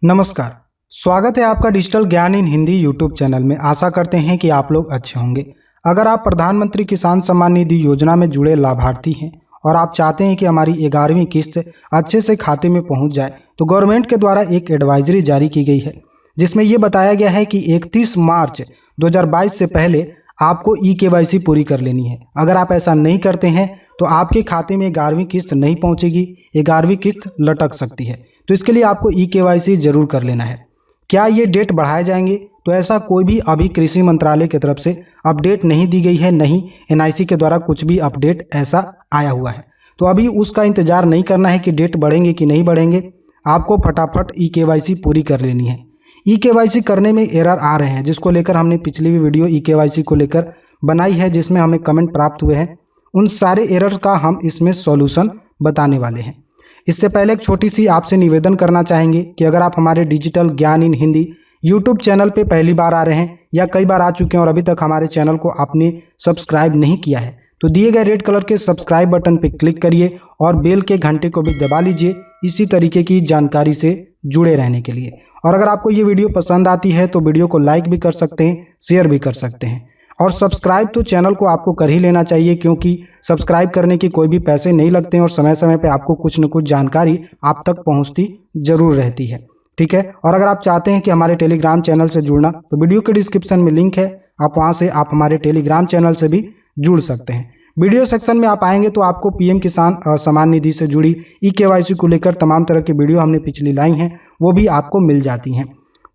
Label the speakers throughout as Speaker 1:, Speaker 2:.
Speaker 1: नमस्कार। स्वागत है आपका डिजिटल ज्ञान इन हिंदी यूट्यूब चैनल में। आशा करते हैं कि आप लोग अच्छे होंगे। अगर आप प्रधानमंत्री किसान सम्मान निधि योजना में जुड़े लाभार्थी हैं और आप चाहते हैं कि हमारी 11वीं किस्त अच्छे से खाते में पहुंच जाए, तो गवर्नमेंट के द्वारा एक एडवाइजरी जारी की गई है, जिसमें ये बताया गया है कि 31 मार्च 2022 से पहले आपको KYC पूरी कर लेनी है। अगर आप ऐसा नहीं करते हैं तो आपके खाते में 11वीं किस्त नहीं पहुंचेगी, 11वीं किस्त लटक सकती है। तो इसके लिए आपको KYC जरूर कर लेना है। क्या ये डेट बढ़ाए जाएंगे? तो ऐसा कोई भी अभी कृषि मंत्रालय की तरफ से अपडेट नहीं दी गई है, नहीं NIC के द्वारा कुछ भी अपडेट ऐसा आया हुआ है। तो अभी उसका इंतजार नहीं करना है कि डेट बढ़ेंगे कि नहीं बढ़ेंगे। आपको फटाफट KYC पूरी कर लेनी है। KYC करने में एरर आ रहे हैं, जिसको लेकर हमने पिछली भी वीडियो KYC को लेकर बनाई है, जिसमें हमें कमेंट प्राप्त हुए हैं। उन सारे एरर का हम इसमें सॉल्यूशन बताने वाले हैं। इससे पहले एक छोटी सी आपसे निवेदन करना चाहेंगे कि अगर आप हमारे डिजिटल ज्ञान इन हिंदी यूट्यूब चैनल पे पहली बार आ रहे हैं या कई बार आ चुके हैं और अभी तक हमारे चैनल को आपने सब्सक्राइब नहीं किया है, तो दिए गए रेड कलर के सब्सक्राइब बटन पर क्लिक करिए और बेल के घंटे को भी दबा लीजिए, इसी तरीके की जानकारी से जुड़े रहने के लिए। और अगर आपको ये वीडियो पसंद आती है तो वीडियो को लाइक भी कर सकते हैं, शेयर भी कर सकते हैं। और सब्सक्राइब तो चैनल को आपको कर ही लेना चाहिए, क्योंकि सब्सक्राइब करने के कोई भी पैसे नहीं लगते हैं और समय समय पे आपको कुछ न कुछ जानकारी आप तक पहुंचती जरूर रहती है। ठीक है। और अगर आप चाहते हैं कि हमारे टेलीग्राम चैनल से जुड़ना, तो वीडियो के डिस्क्रिप्शन में लिंक है, आप वहां से आप हमारे टेलीग्राम चैनल से भी जुड़ सकते हैं। वीडियो सेक्शन में आप आएंगे तो आपको PM किसान सम्मान निधि से जुड़ी KYC को लेकर तमाम तरह की वीडियो हमने पिछली लाई हैं, वो भी आपको मिल जाती हैं।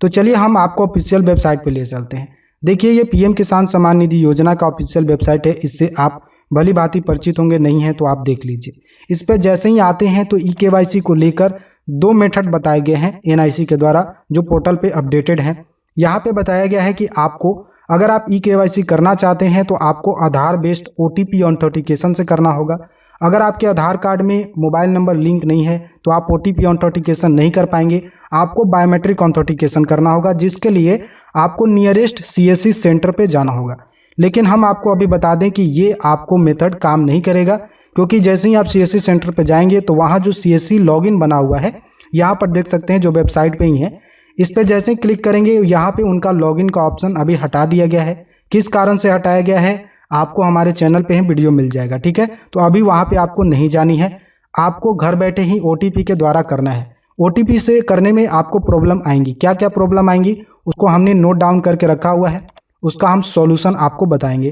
Speaker 1: तो चलिए हम आपको ऑफिशियल वेबसाइट पर ले चलते हैं। देखिए, ये PM किसान सम्मान निधि योजना का ऑफिशियल वेबसाइट है। इससे आप भली भांति परिचित होंगे, नहीं है तो आप देख लीजिए। इस पर जैसे ही आते हैं तो KYC को लेकर 2 मेथड बताए गए हैं NIC के द्वारा, जो पोर्टल पे अपडेटेड हैं। यहाँ पे बताया गया है कि आपको अगर आप KYC करना चाहते हैं तो आपको आधार बेस्ड OTP ऑथेंटिकेशन से करना होगा। अगर आपके आधार कार्ड में मोबाइल नंबर लिंक नहीं है तो आप OTP ऑथेंटिकेशन नहीं कर पाएंगे। आपको बायोमेट्रिक ऑथेंटिकेशन करना होगा, जिसके लिए आपको नियरेस्ट CSC सेंटर पे जाना होगा। लेकिन हम आपको अभी बता दें कि ये आपको मेथड काम नहीं करेगा, क्योंकि जैसे ही आप CSC सेंटर पे जाएंगे तो वहाँ जो CSC लॉगिन बना हुआ है, यहाँ पर देख सकते हैं जो वेबसाइट पे ही है, इस पर जैसे ही क्लिक करेंगे यहाँ पे उनका लॉगिन का ऑप्शन अभी हटा दिया गया है। किस कारण से हटाया गया है आपको हमारे चैनल पे ही वीडियो मिल जाएगा। ठीक है। तो अभी वहाँ पे आपको नहीं जानी है, आपको घर बैठे ही OTP के द्वारा करना है। OTP से करने में आपको प्रॉब्लम आएंगी। क्या क्या प्रॉब्लम आएंगी उसको हमने नोट डाउन करके रखा हुआ है, उसका हम सॉल्यूशन आपको बताएंगे।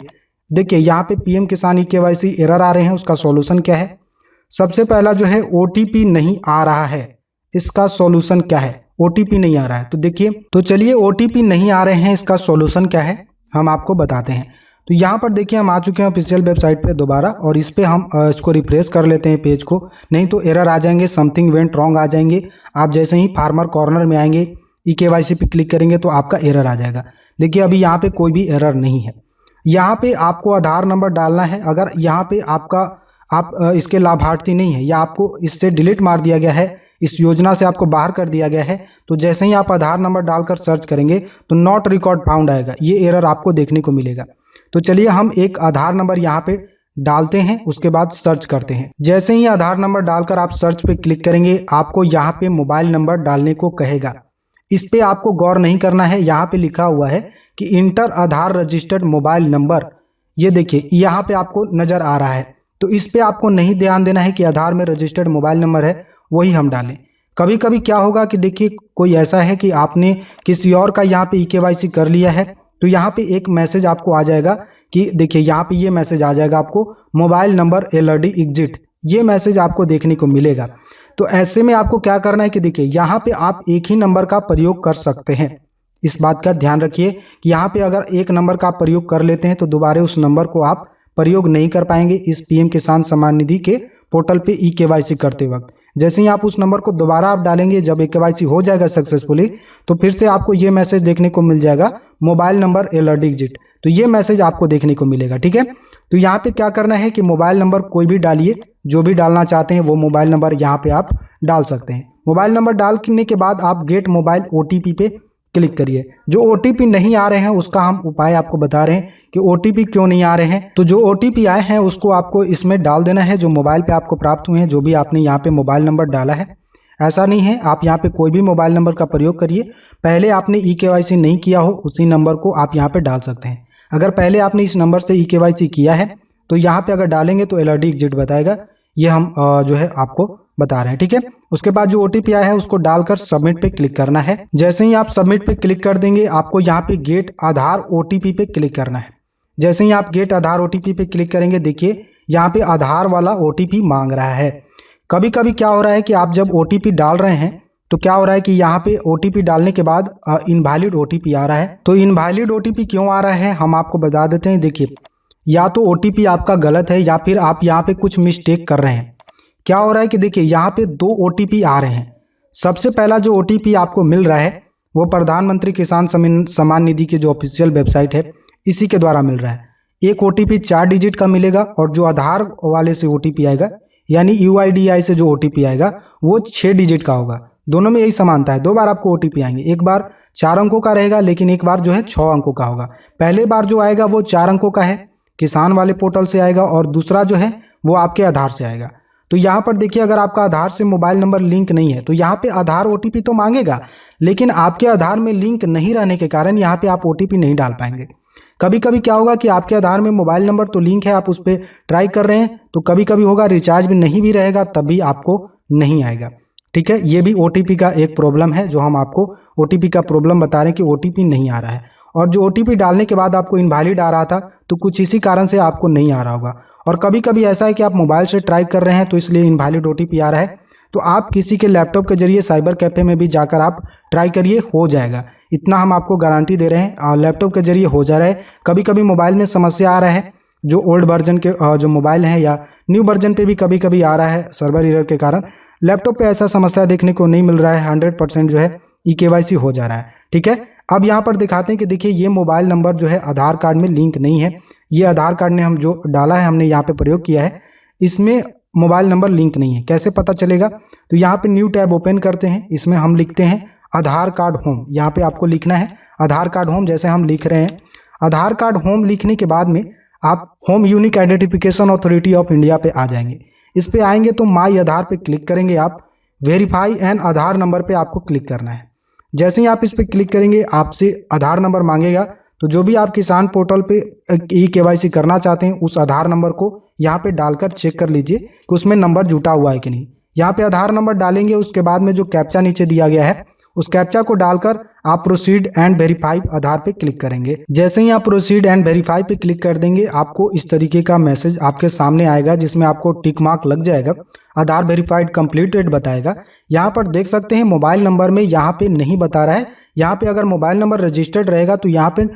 Speaker 1: देखिए, यहाँ पे PM किसान KYC एरर आ रहे हैं, उसका सॉल्यूशन क्या है। सबसे पहला जो है OTP नहीं आ रहा है, इसका सॉल्यूशन क्या है। OTP नहीं आ रहा है तो देखिए, तो चलिए OTP नहीं आ रहे हैं, इसका सॉल्यूशन क्या है हम आपको बताते हैं। तो यहाँ पर देखिए, हम आ चुके हैं ऑफिशियल वेबसाइट पे दोबारा, और इस पर हम इसको रिफ्रेश कर लेते हैं पेज को, नहीं तो एरर आ जाएंगे, समथिंग वेंट रॉन्ग आ जाएंगे। आप जैसे ही फार्मर कॉर्नर में आएंगे, KYC पे क्लिक करेंगे तो आपका एरर आ जाएगा। देखिए, अभी यहाँ पे कोई भी एरर नहीं है। यहाँ पे आपको आधार नंबर डालना है। अगर यहाँ पे आप इसके लाभार्थी नहीं है या आपको इससे डिलीट मार दिया गया है, इस योजना से आपको बाहर कर दिया गया है, तो जैसे ही आप आधार नंबर डालकर सर्च करेंगे तो नॉट रिकॉर्ड फाउंड आएगा, ये एरर आपको देखने को मिलेगा। तो चलिए हम एक आधार नंबर यहाँ पे डालते हैं, उसके बाद सर्च करते हैं। जैसे ही आधार नंबर डालकर आप सर्च पे क्लिक करेंगे, आपको यहाँ पे मोबाइल नंबर डालने को कहेगा। इस पे आपको गौर नहीं करना है। यहाँ पे लिखा हुआ है कि इंटर आधार रजिस्टर्ड मोबाइल नंबर, ये देखिए यहाँ पे आपको नजर आ रहा है। तो इस पे आपको नहीं ध्यान देना है कि आधार में रजिस्टर्ड मोबाइल नंबर है वही हम डालें। कभी कभी क्या होगा कि देखिए, कोई ऐसा है कि आपने किसी और का यहाँ पे KYC कर लिया है, तो यहाँ पे एक मैसेज आपको आ जाएगा कि देखिए यहाँ पे ये मैसेज आ जाएगा आपको, मोबाइल नंबर LRD एग्जिट, ये मैसेज आपको देखने को मिलेगा। तो ऐसे में आपको क्या करना है कि देखिए, यहाँ पे आप एक ही नंबर का प्रयोग कर सकते हैं। इस बात का ध्यान रखिए कि यहाँ पे अगर एक नंबर का प्रयोग कर लेते हैं तो दोबारा उस नंबर को आप प्रयोग नहीं कर पाएंगे इस PM किसान सम्मान निधि के पोर्टल पे KYC करते वक्त। जैसे ही आप उस नंबर को दोबारा आप डालेंगे, जब KYC हो जाएगा सक्सेसफुली, तो फिर से आपको ये मैसेज देखने को मिल जाएगा, मोबाइल नंबर LRD एग्जिट, तो ये मैसेज आपको देखने को मिलेगा। ठीक है। तो यहाँ पे क्या करना है कि मोबाइल नंबर कोई भी डालिए, जो भी डालना चाहते हैं वो मोबाइल नंबर यहाँ पे आप डाल सकते हैं। मोबाइल नंबर डालने के बाद आप गेट मोबाइल OTP पे क्लिक करिए। जो OTP नहीं आ रहे हैं उसका हम उपाय आपको बता रहे हैं कि OTP क्यों नहीं आ रहे हैं। तो जो OTP आए हैं उसको आपको इसमें डाल देना है, जो मोबाइल पे आपको प्राप्त हुए हैं, जो भी आपने यहाँ पे मोबाइल नंबर डाला है। ऐसा नहीं है, आप यहाँ पे कोई भी मोबाइल नंबर का प्रयोग करिए। पहले आपने ई-केवाईसी नहीं किया हो उसी नंबर को आप यहाँ पे डाल सकते हैं। अगर पहले आपने इस नंबर से ई-केवाईसी किया है तो यहाँ पे अगर डालेंगे तो LRD एग्जिट बताएगा। ये हम जो है आपको बता रहे हैं, ठीक है। उसके बाद जो OTP आया है उसको डालकर सबमिट पे क्लिक करना है। जैसे ही आप सबमिट पे क्लिक कर देंगे आपको यहाँ पे गेट आधार OTP पे क्लिक करना है। जैसे ही आप गेट आधार OTP पे क्लिक करेंगे, देखिए यहाँ पे आधार वाला OTP मांग रहा है। कभी कभी क्या हो रहा है कि आप जब OTP डाल रहे हैं तो क्या हो रहा है कि यहाँ पे OTP डालने के बाद इनवैलिड OTP आ रहा है। तो इनवैलिड OTP क्यों आ रहा है हम आपको बता देते हैं। देखिए, या तो OTP आपका गलत है या फिर आप यहाँ पे कुछ मिस्टेक कर रहे हैं। क्या हो रहा है कि देखिए यहाँ पे 2 OTP आ रहे हैं। सबसे पहला जो OTP आपको मिल रहा है वो प्रधानमंत्री किसान सम्मान निधि की जो ऑफिशियल वेबसाइट है इसी के द्वारा मिल रहा है। एक OTP 4 डिजिट का मिलेगा और जो आधार वाले से OTP आएगा यानी UIDAI से जो OTP आएगा वो 6 डिजिट का होगा। दोनों में यही समानता है, 2 बार आपको OTP आएंगे। एक बार 4 अंकों का रहेगा लेकिन एक बार जो है 6 अंकों का होगा। पहले बार जो आएगा वो 4 अंकों का है, किसान वाले पोर्टल से आएगा, और दूसरा जो है वो आपके आधार से आएगा। तो यहाँ पर देखिए, अगर आपका आधार से मोबाइल नंबर लिंक नहीं है तो यहाँ पे आधार OTP तो मांगेगा, लेकिन आपके आधार में लिंक नहीं रहने के कारण यहाँ पे आप OTP नहीं डाल पाएंगे। कभी कभी क्या होगा कि आपके आधार में मोबाइल नंबर तो लिंक है, आप उस पर ट्राई कर रहे हैं, तो कभी कभी होगा रिचार्ज भी नहीं भी रहेगा तभी आपको नहीं आएगा, ठीक है। ये भी OTP का एक प्रॉब्लम है जो हम आपको OTP का प्रॉब्लम बता रहे हैं कि OTP नहीं आ रहा है। और जो OTP डालने के बाद आपको इनवैलिड आ रहा था तो कुछ इसी कारण से आपको नहीं आ रहा होगा। और कभी कभी ऐसा है कि आप मोबाइल से ट्राई कर रहे हैं तो इसलिए इनवैलिड OTP आ रहा है। तो आप किसी के लैपटॉप के जरिए साइबर कैफ़े में भी जाकर आप ट्राई करिए, हो जाएगा। इतना हम आपको गारंटी दे रहे हैं, लैपटॉप के जरिए हो जा रहा है। कभी कभी मोबाइल में समस्या आ रहा है, जो ओल्ड वर्जन के जो मोबाइल हैं या न्यू वर्जन पे भी कभी कभी आ रहा है सर्वर एरर के कारण। लैपटॉप पे ऐसा समस्या देखने को नहीं मिल रहा है, 100% जो है ई-केवाईसी हो जा रहा है, ठीक है। अब यहाँ पर दिखाते हैं कि देखिए ये मोबाइल नंबर जो है आधार कार्ड में लिंक नहीं है। ये आधार कार्ड ने हम जो डाला है, हमने यहाँ पे प्रयोग किया है, इसमें मोबाइल नंबर लिंक नहीं है। कैसे पता चलेगा? तो यहाँ पे न्यू टैब ओपन करते हैं, इसमें हम लिखते हैं आधार कार्ड होम। यहाँ पे आपको लिखना है आधार कार्ड होम। जैसे हम लिख रहे हैं आधार कार्ड होम, लिखने के बाद में आप home unique identification authority of India पे आ जाएंगे। इस पे आएंगे तो माई आधार पे क्लिक करेंगे आप, वेरीफाई एन आधार नंबर पे आपको क्लिक करना है। जैसे ही आप इस पर क्लिक करेंगे आपसे आधार नंबर मांगेगा, तो जो भी आप किसान पोर्टल पे ई-केवाईसी करना चाहते हैं उस आधार नंबर को यहाँ पे डालकर चेक कर लीजिए कि उसमें नंबर जुटा हुआ है कि नहीं। यहाँ पे आधार नंबर डालेंगे, उसके बाद में जो कैप्चा नीचे दिया गया है उस कैप्चा को डालकर आप प्रोसीड एंड वेरीफाई आधार पे क्लिक करेंगे। जैसे ही आप प्रोसीड एंड वेरीफाई पे क्लिक कर देंगे आपको इस तरीके का मैसेज आपके सामने आएगा जिसमें आपको टिक मार्क लग जाएगा, आधार वेरीफाइड कंप्लीटेड बताएगा। यहाँ पर देख सकते हैं मोबाइल नंबर में यहाँ पे नहीं बता रहा है। यहाँ पे अगर मोबाइल नंबर रजिस्टर्ड रहेगा तो यहाँ पे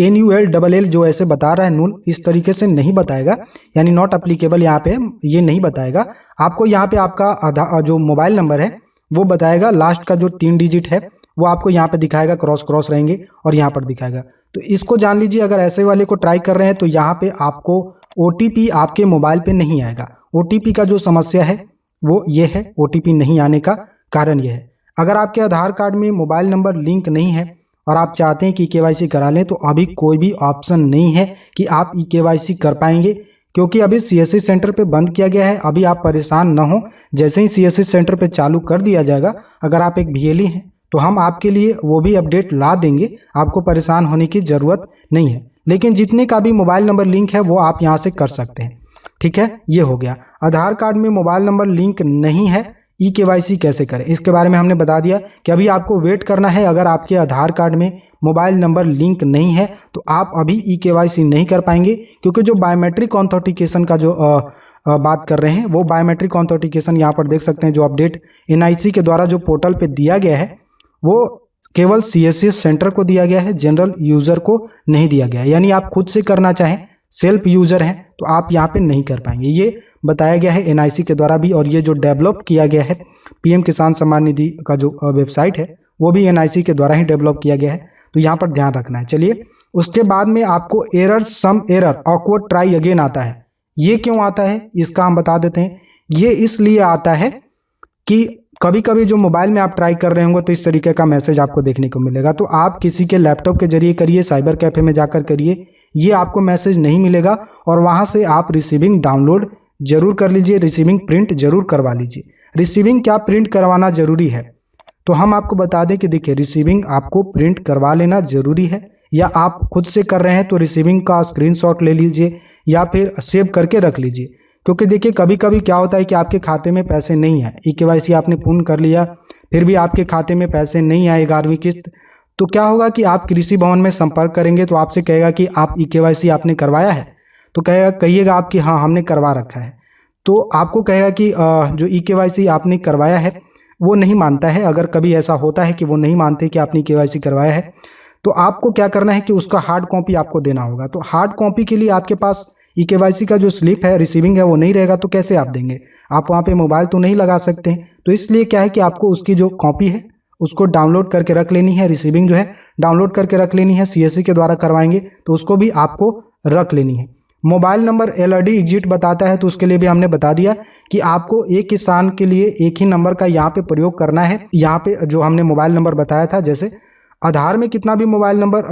Speaker 1: NULLL जो ऐसे बता रहा है नूल, इस तरीके से नहीं बताएगा, यानी नॉट अप्लीकेबल यहाँ पे ये नहीं बताएगा। आपको यहाँ पे आपका आधार जो मोबाइल नंबर है वो बताएगा, लास्ट का जो 3 डिजिट है वो आपको यहाँ पे दिखाएगा, क्रॉस रहेंगे और यहाँ पर दिखाएगा। तो इसको जान लीजिए, अगर ऐसे वाले को ट्राई कर रहे हैं तो यहाँ पे आपको OTP आपके मोबाइल पे नहीं आएगा। OTP का जो समस्या है वो ये है, OTP नहीं आने का कारण ये है। अगर आपके आधार कार्ड में मोबाइल नंबर लिंक नहीं है और आप चाहते हैं कि ई-केवाईसी करा लें तो अभी कोई भी ऑप्शन नहीं है कि आप ई-केवाईसी कर पाएंगे, क्योंकि अभी CSC सेंटर पे बंद किया गया है। अभी आप परेशान ना हो, जैसे ही CSC सेंटर पे चालू कर दिया जाएगा, अगर आप एक BLE हैं तो हम आपके लिए वो भी अपडेट ला देंगे, आपको परेशान होने की ज़रूरत नहीं है। लेकिन जितने का भी मोबाइल नंबर लिंक है वो आप यहाँ से कर सकते हैं, ठीक है। ये हो गया। आधार कार्ड में मोबाइल नंबर लिंक नहीं है, ई-केवाईसी कैसे करें इसके बारे में हमने बता दिया कि अभी आपको वेट करना है। अगर आपके आधार कार्ड में मोबाइल नंबर लिंक नहीं है तो आप अभी ई-केवाईसी नहीं कर पाएंगे, क्योंकि जो बायोमेट्रिक ऑथेंटिकेशन का जो बात कर रहे हैं वो बायोमेट्रिक ऑथेंटिकेशन यहाँ पर देख सकते हैं, जो अपडेट NIC के द्वारा जो पोर्टल पे दिया गया है वो केवल CSC सेंटर को दिया गया है, जनरल यूज़र को नहीं दिया गया है। यानी आप खुद से करना चाहें, सेल्फ यूज़र हैं तो आप यहाँ पे नहीं कर पाएंगे, ये बताया गया है NIC के द्वारा भी। और ये जो डेवलप किया गया है PM किसान सम्मान निधि का जो वेबसाइट है वो भी NIC के द्वारा ही डेवलप किया गया है, तो यहाँ पर ध्यान रखना है। चलिए, उसके बाद में आपको error some error awkward try again आता है। ये क्यों आता है इसका हम बता देते हैं। ये इसलिए आता है कि कभी कभी जो मोबाइल में आप ट्राई कर रहे होंगे तो इस तरीके का मैसेज आपको देखने को मिलेगा। तो आप किसी के लैपटॉप के जरिए करिए, साइबर कैफ़े में जाकर करिए, ये आपको मैसेज नहीं मिलेगा और वहाँ से आप रिसीविंग डाउनलोड जरूर कर लीजिए, रिसीविंग प्रिंट जरूर करवा लीजिए। रिसीविंग क्या प्रिंट करवाना ज़रूरी है? तो हम आपको बता दें कि देखिए रिसीविंग आपको प्रिंट करवा लेना ज़रूरी है, या आप खुद से कर रहे हैं तो रिसीविंग का स्क्रीनशॉट ले लीजिए या फिर सेव करके रख लीजिए। क्योंकि देखिए कभी कभी क्या होता है कि आपके खाते में पैसे नहीं आए, ई-केवाईसी आपने पूर्ण कर लिया फिर भी आपके खाते में पैसे नहीं आए 11वीं किस्त, तो क्या होगा कि आप कृषि भवन में संपर्क करेंगे तो आपसे कहेगा कि आप ई-केवाईसी आपने करवाया है, तो कहिएगा आप कि हाँ हमने करवा रखा है। तो आपको कहेगा कि जो ई-केवाईसी आपने करवाया है वो नहीं मानता है। अगर कभी ऐसा होता है कि वो नहीं मानते कि आपने के.वाई.सी करवाया है, तो आपको क्या करना है कि उसका हार्ड कॉपी आपको देना होगा। तो हार्ड कॉपी के लिए आपके पास ई-के.वाई.सी का जो स्लिप है, रिसीविंग है, वो नहीं रहेगा तो कैसे आप देंगे? आप वहाँ पे मोबाइल तो नहीं लगा सकते हैं। तो इसलिए क्या है कि आपको उसकी जो कॉपी है उसको डाउनलोड करके रख लेनी है। रिसीविंग जो है डाउनलोड करके रख लेनी है, सीएससी के द्वारा करवाएंगे तो उसको भी आपको रख लेनी है। मोबाइल नंबर एलआरडी एग्जिट बताता है तो उसके लिए भी हमने बता दिया कि आपको एक किसान के लिए एक ही नंबर का यहाँ पे प्रयोग करना है। यहाँ पे जो हमने मोबाइल नंबर बताया था, जैसे आधार में कितना भी मोबाइल नंबर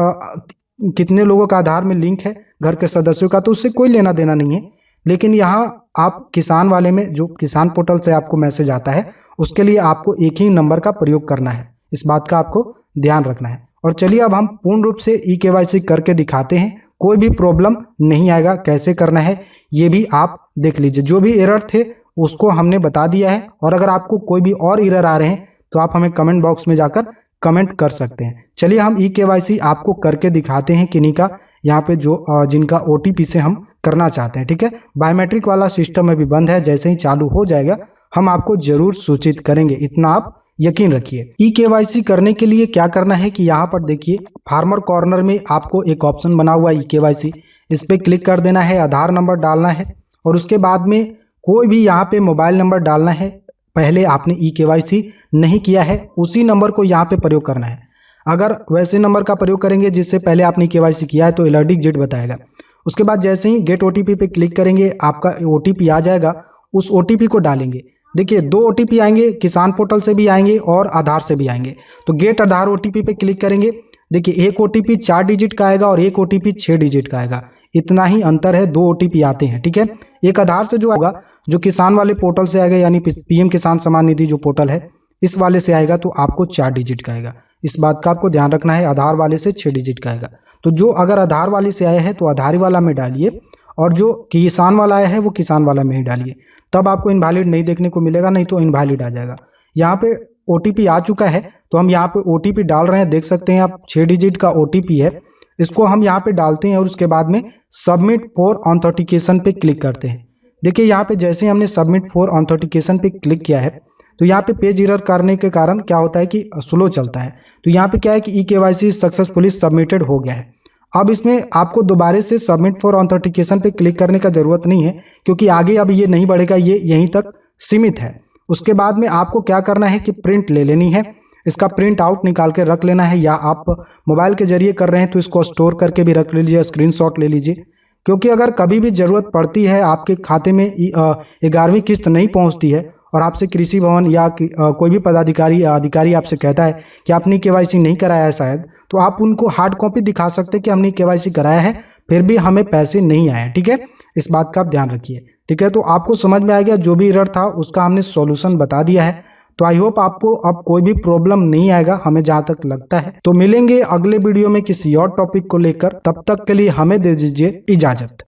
Speaker 1: कितने लोगों का आधार में लिंक है घर के सदस्यों का, तो उससे कोई लेना देना नहीं है। लेकिन यहाँ आप किसान वाले में जो किसान पोर्टल से आपको मैसेज आता है उसके लिए आपको एक ही नंबर का प्रयोग करना है। इस बात का आपको ध्यान रखना है। और चलिए अब हम पूर्ण रूप से ई-के.वाई.सी करके दिखाते हैं, कोई भी प्रॉब्लम नहीं आएगा। कैसे करना है ये भी आप देख लीजिए। जो भी एरर थे उसको हमने बता दिया है, और अगर आपको कोई भी और एरर आ रहे हैं तो आप हमें कमेंट बॉक्स में जाकर कमेंट कर सकते हैं। चलिए हम ई-के.वाई.सी आपको करके दिखाते हैं किन्हीं का, यहाँ पे जो जिनका OTP से हम करना चाहते हैं। ठीक है, बायोमेट्रिक वाला सिस्टम अभी बंद है, जैसे ही चालू हो जाएगा हम आपको जरूर सूचित करेंगे, इतना आप यकीन रखिए। ई-के.वाई.सी करने के लिए क्या करना है कि यहाँ पर देखिए फार्मर कॉर्नर में आपको एक ऑप्शन बना हुआ है ई-के.वाई.सी, इस पर क्लिक कर देना है, आधार नंबर डालना है और उसके बाद में कोई भी यहाँ पे मोबाइल नंबर डालना है। पहले आपने ई-के.वाई.सी नहीं किया है उसी नंबर को यहाँ पे प्रयोग करना है। अगर वैसे नंबर का प्रयोग करेंगे जिससे पहले आपने के.वाई.सी किया है तो एलआरडी एग्जिट बताएगा। उसके बाद जैसे ही गेट OTP पे क्लिक करेंगे आपका OTP आ जाएगा, उस OTP को डालेंगे। देखिए 2 OTP आएंगे, किसान पोर्टल से भी आएंगे और आधार से भी आएंगे। तो गेट आधार OTP पे क्लिक करेंगे। देखिए एक OTP 4 डिजिट का आएगा और एक OTP 6 डिजिट का आएगा, इतना ही अंतर है, 2 OTP आते हैं। ठीक है, एक आधार से जो आएगा जो किसान वाले पोर्टल से आएगा, यानी PM किसान सम्मान निधि जो पोर्टल है इस वाले से आएगा तो आपको 4 डिजिट का आएगा। इस बात का आपको ध्यान रखना है, आधार वाले से 6 डिजिट का आएगा। तो जो अगर आधार वाले से आया है तो आधार वाला में डालिए, और जो किसान वाला आया है वो किसान वाला में ही डालिए, तब आपको इनवैलिड नहीं देखने को मिलेगा, नहीं तो इनवैलिड आ जाएगा। यहाँ पे OTP आ चुका है तो हम यहाँ पे OTP डाल रहे हैं, देख सकते हैं आप 6 डिजिट का OTP है, इसको हम यहाँ पे डालते हैं और उसके बाद में सबमिट फॉर ऑथेंटिकेशन पे क्लिक करते हैं। देखिए यहाँ पे जैसे ही हमने सबमिट फॉर ऑथेंटिकेशन पे क्लिक किया है तो यहाँ पे पेज एरर करने के कारण क्या होता है कि स्लो चलता है। तो यहाँ पे क्या है कि ई-के.वाई.सी सक्सेसफुली सबमिटेड हो गया है। अब इसमें आपको दोबारा से सबमिट फॉर ऑथेंटिकेशन पे क्लिक करने का ज़रूरत नहीं है, क्योंकि आगे अब ये नहीं बढ़ेगा, ये यहीं तक सीमित है। उसके बाद में आपको क्या करना है कि प्रिंट ले लेनी है, इसका प्रिंट आउट निकाल के रख लेना है, या आप मोबाइल के जरिए कर रहे हैं तो इसको स्टोर करके भी रख लीजिए, स्क्रीनशॉट ले लीजिए। क्योंकि अगर कभी भी ज़रूरत पड़ती है, आपके खाते में 11वीं किस्त नहीं पहुँचती है और आपसे कृषि भवन या कोई भी पदाधिकारी या अधिकारी आपसे कहता है कि आपने के.वाई.सी नहीं कराया है शायद, तो आप उनको हार्ड कॉपी दिखा सकते हैं कि हमने के.वाई.सी कराया है फिर भी हमें पैसे नहीं आए। ठीक है, इस बात का आप ध्यान रखिए। ठीक है, तो आपको समझ में आ गया, जो भी एरर था उसका हमने सॉल्यूशन बता दिया है। तो आई होप आपको अब कोई भी प्रॉब्लम नहीं आएगा, हमें जहाँ तक लगता है। तो मिलेंगे अगले वीडियो में किसी और टॉपिक को लेकर, तब तक के लिए हमें दे दीजिए इजाजत।